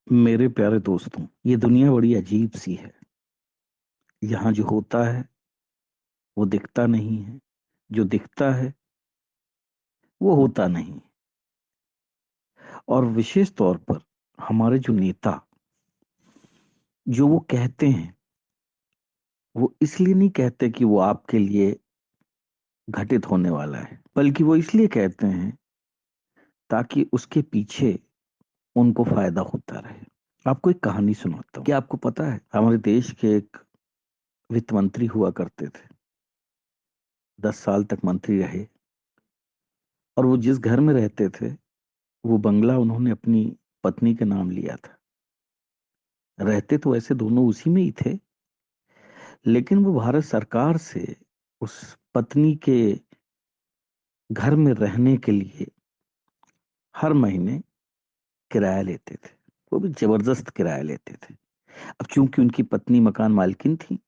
मेरे प्यारे दोस्तों, ये दुनिया बड़ी अजीब सी है। यहाँ जो होता है वो दिखता नहीं है, जो दिखता है वो होता नहीं। और विशेष तौर पर हमारे जो नेता जो वो कहते हैं, वो इसलिए नहीं कहते कि वो आपके लिए घटित होने वाला है, बल्कि वो इसलिए कहते हैं ताकि उसके पीछे उनको फायदा होता रहे। आपको एक कहानी सुनाता हूँ। क्या आपको पता है, हमारे देश के एक वित्त मंत्री हुआ करते थे। 10 साल तक मंत्री रहे। और वो जिस घर में रहते थे, वो बंगला उन्होंने अपनी पत्नी के नाम लिया था। रहते तो ऐसे दोनों उसी में ही थे, लेकिन वो भारत सरकार से उस पत्नी के घर में रहने के लिए हर महीने किराया लेते थे। वो भी जबरदस्त किराया लेते थे। अब चूंकि उनकी पत्नी मकान मालकिन थी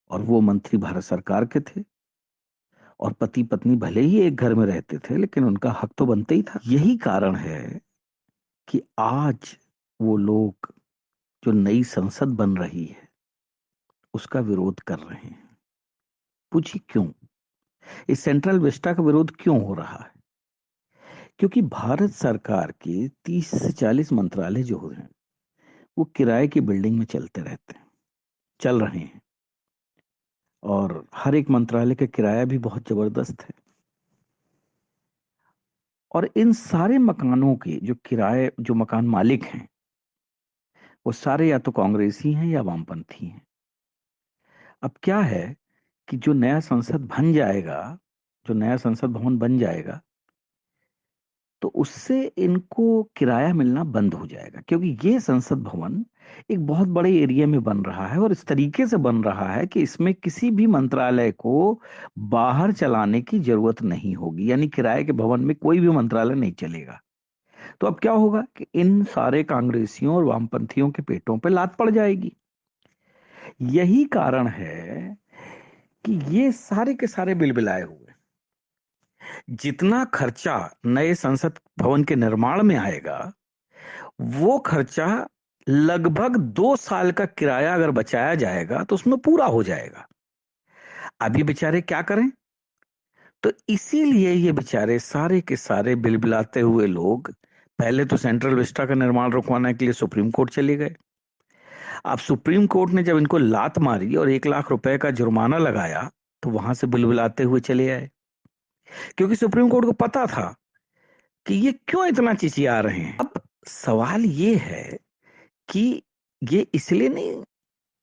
और वो मंत्री भारत सरकार के थे, और पति पत्नी भले ही एक घर में रहते थे, लेकिन उनका हक तो बनता ही था। यही कारण है कि आज वो लोग, जो नई संसद बन रही है, उसका विरोध कर रहे हैं। पूछिए क्यों? इस सेंट्रल विस्टा का विरोध क्यों हो रहा है? क्योंकि भारत सरकार के 30 से 40 मंत्रालय जो हैं, वो किराए की बिल्डिंग में चलते रहते हैं, चल रहे हैं। और हर एक मंत्रालय का किराया भी बहुत जबरदस्त है। और इन सारे मकानों के जो किराए, जो मकान मालिक हैं, वो सारे या तो कांग्रेसी हैं या वामपंथी हैं। अब क्या है कि जो नया संसद बन जाएगा, जो नया संसद भवन बन जाएगा, तो उससे इनको किराया मिलना बंद हो जाएगा। क्योंकि ये संसद भवन एक बहुत बड़े एरिया में बन रहा है, और इस तरीके से बन रहा है कि इसमें किसी भी मंत्रालय को बाहर चलाने की जरूरत नहीं होगी। यानी किराए के भवन में कोई भी मंत्रालय नहीं चलेगा। तो अब क्या होगा कि इन सारे कांग्रेसियों और वामपंथियों के पेटों पे लात पड़ जाएगी। यही कारण है कि ये सारे के सारे बिलबिलाए हुए। जितना खर्चा नए संसद भवन के निर्माण में आएगा, वो खर्चा लगभग 2 साल का किराया अगर बचाया जाएगा तो उसमें पूरा हो जाएगा। अभी बेचारे क्या करें? तो इसीलिए ये बेचारे सारे के सारे बिलबिलाते हुए लोग पहले तो सेंट्रल विस्टा का निर्माण रुकवाने के लिए सुप्रीम कोर्ट चले गए। अब सुप्रीम कोर्ट ने जब इनको लात मारी और 1 लाख रुपए का जुर्माना लगाया, तो वहां से बिलबिलाते हुए चले आए। क्योंकि सुप्रीम कोर्ट को पता था कि ये क्यों इतना चिचिया रहे हैं। अब सवाल ये है कि ये इसलिए नहीं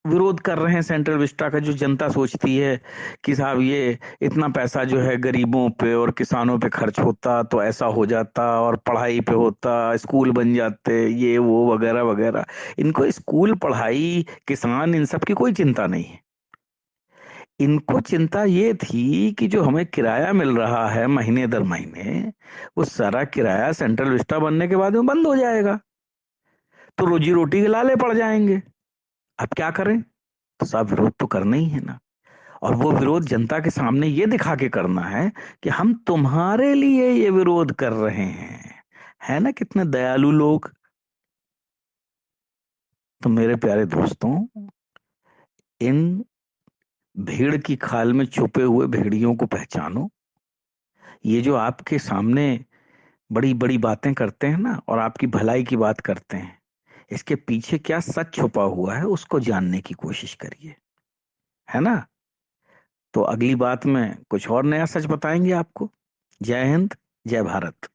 विरोध कर रहे हैं सेंट्रल विस्टा का, जो जनता सोचती है कि साहब ये इतना पैसा जो है गरीबों पे और किसानों पे खर्च होता तो ऐसा हो जाता, और पढ़ाई पे होता, स्कूल बन जाते, ये वो वगैरह वगैरह। इनको स्कूल, पढ़ाई, किसान, इन सब की कोई चिंता नहीं है। इनको चिंता ये थी कि जो हमें किराया मिल रहा है महीने दर महीने, वो सारा किराया सेंट्रल विस्टा बनने के बाद में बंद हो जाएगा, तो रोजी रोटी के लाले पड़ जाएंगे। अब क्या करें? तो साहब विरोध तो करना ही है ना। और वो विरोध जनता के सामने ये दिखा के करना है कि हम तुम्हारे लिए ये विरोध कर रहे हैं। है ना कितने दयालु लोग। तो मेरे प्यारे दोस्तों, इन भीड़ की खाल में छुपे हुए भेड़ियों को पहचानो। ये जो आपके सामने बड़ी बड़ी बातें करते हैं ना, और आपकी भलाई की बात करते हैं, इसके पीछे क्या सच छुपा हुआ है उसको जानने की कोशिश करिए। है ना? तो अगली बात में कुछ और नया सच बताएंगे आपको। जय हिंद, जय भारत।